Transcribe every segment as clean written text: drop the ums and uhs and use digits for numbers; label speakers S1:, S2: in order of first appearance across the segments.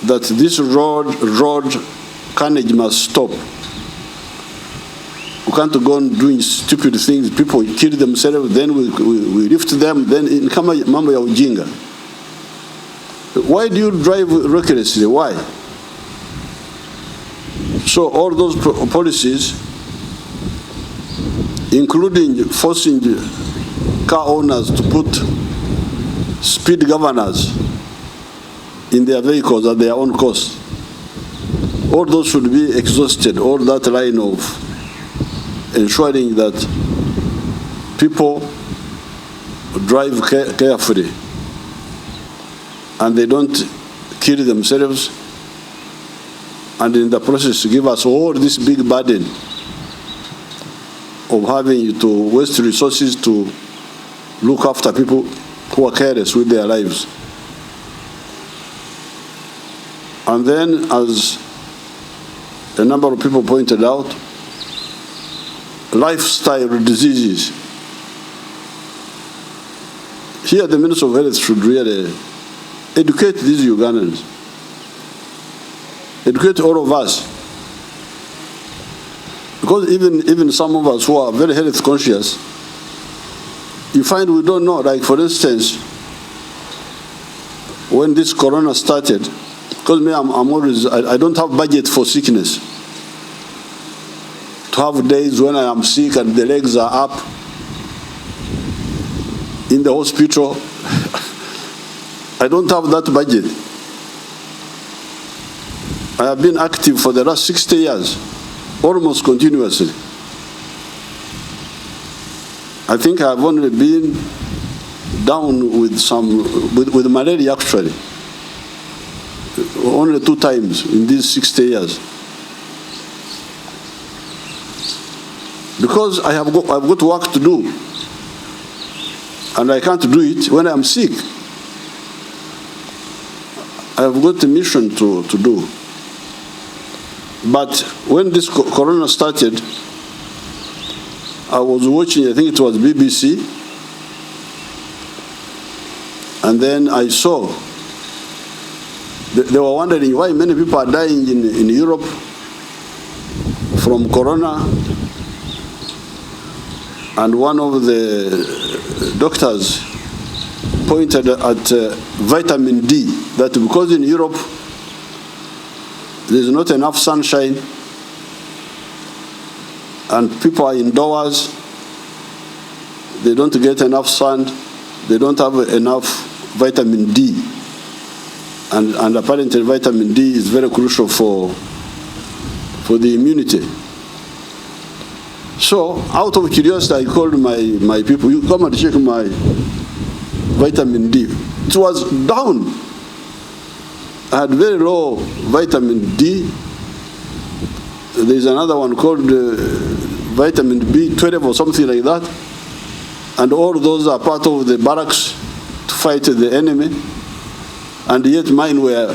S1: that this road carnage must stop. We can't go on doing stupid things. People kill themselves, then we lift them, then in kama mambo ya ujinga. Why do you drive recklessly? Why? So all those policies, including forcing car owners to put speed governors in their vehicles at their own cost, all those should be exhausted. All that line of ensuring that people drive carefully and they don't kill themselves, and in the process give us all this big burden of having to waste resources to look after people who are careless with their lives. And then, as a number of people pointed out, lifestyle diseases. Here the Minister of Health should really educate these Ugandans, educate all of us. Because even some of us who are very health conscious, you find we don't know. Like for instance, when this corona started, because me, I don't have budget for sickness. To have days when I am sick and the legs are up in the hospital, I don't have that budget. I have been active for the last 60 years, almost continuously. I think I have only been down with malaria actually, only 2 times in these 60 years. Because I've got work to do, and I can't do it when I'm sick. I've got a mission to do. But when this corona started, I was watching, I think it was BBC, and then I saw, they were wondering why many people are dying in Europe from corona. And one of the doctors pointed at vitamin D, that because in Europe there's not enough sunshine and people are indoors, they don't get enough sun, they don't have enough vitamin D. And apparently vitamin D is very crucial for the immunity. So, out of curiosity, I called my people, you come and check my vitamin D. It was down. I had very low vitamin D. There's another one called vitamin B12 or something like that. And all those are part of the barracks to fight the enemy. And yet mine were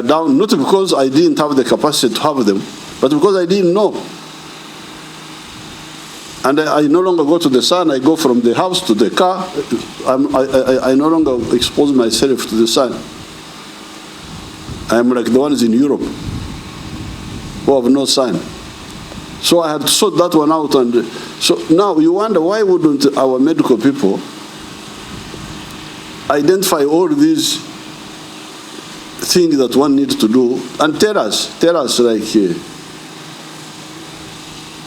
S1: down, not because I didn't have the capacity to have them, but because I didn't know. And I no longer go to the sun. I go from the house to the car. I no longer expose myself to the sun. I'm like the ones in Europe who have no sun. So I had to sort that one out. And so now you wonder, why wouldn't our medical people identify all these things that one needs to do and tell us like,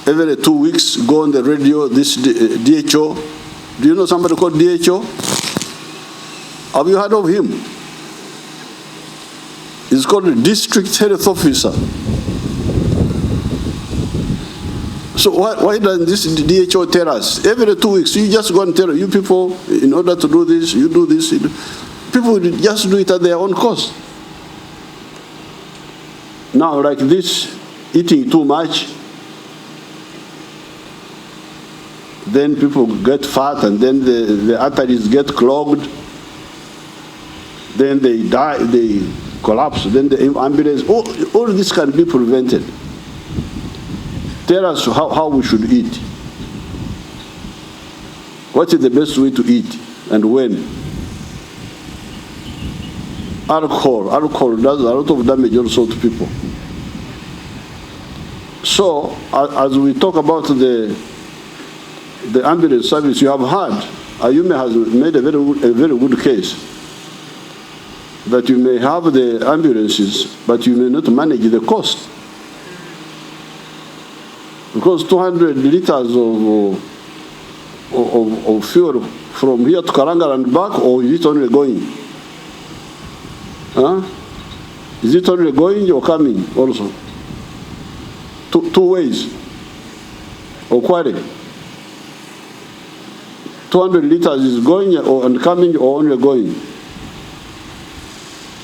S1: every 2 weeks, go on the radio, this DHO. Do you know somebody called DHO? Have you heard of him? He's called the District Health Officer. So why doesn't this DHO tell us? Every 2 weeks, you just go and tell you people, in order to do this, you do this. People just do it at their own cost. Now, like this, eating too much, then people get fat, and then the arteries get clogged, then they die, they collapse, then the ambulance, all this can be prevented. Tell us how we should eat. What is the best way to eat and when? Alcohol does a lot of damage also to people. So, as we talk about the ambulance service, you have heard, Ayume has made a very good case that you may have the ambulances, but you may not manage the cost. Because 200 liters of fuel from here to Karanga and back, or is it only going? Huh? Is it only going or coming also? Two ways. Or query. 200 liters is going and coming or only going?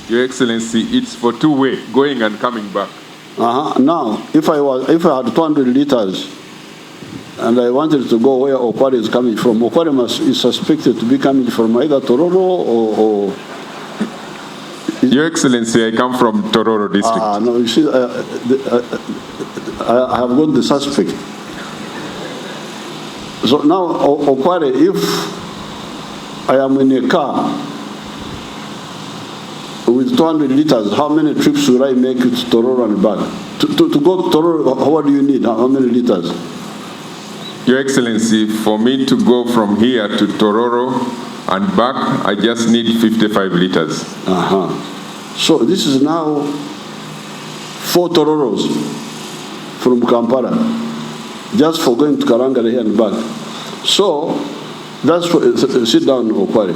S2: Your Excellency, it's for two-way, going and coming back.
S1: Now, if I had 200 liters and I wanted to go where Okwari is coming from, Okwari is suspected to be coming from either Tororo or
S2: Your Excellency, I come from Tororo district.
S1: No, you see, I have got the suspect. So now, Okwari, if I am in a car with 200 liters, how many trips will I make to Tororo and back? To go to Tororo, what do you need? How many liters?
S2: Your Excellency, for me to go from here to Tororo and back, I just need 55 liters.
S1: So this is now 4 Tororos from Kampala, just for going to Karanga here and back. So that's sit down, Okwari.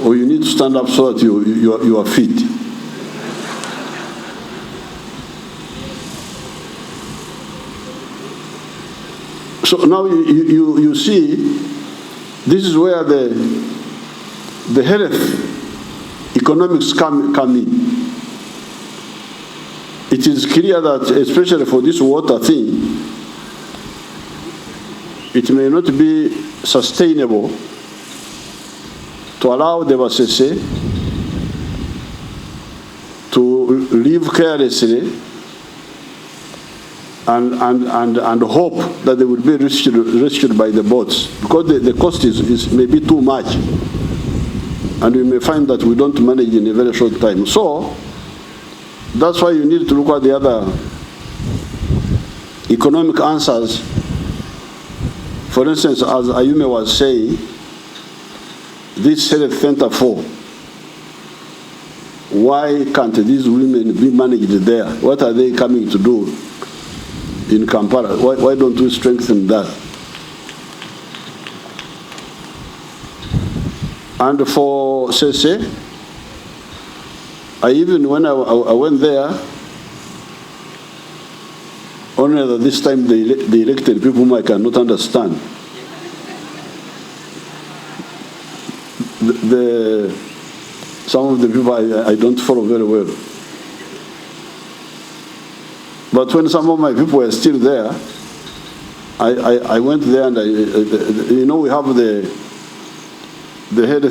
S1: Or you need to stand up so that you are fit. So now you see, this is where the health economics come in. It is clear that, especially for this water thing, it may not be sustainable to allow the Basese to live carelessly and hope that they will be rescued by the boats, because the cost is maybe too much, and we may find that we don't manage in a very short time. So that's why you need to look at the other economic answers. For instance, as Ayume was saying, this health center for, why can't these women be managed there? What are they coming to do in Kampala? Why don't we strengthen that? And for Sese, when I went there, only that this time they elected people whom I cannot understand. Some of the people I don't follow very well. But when some of my people were still there, I went there and we have the head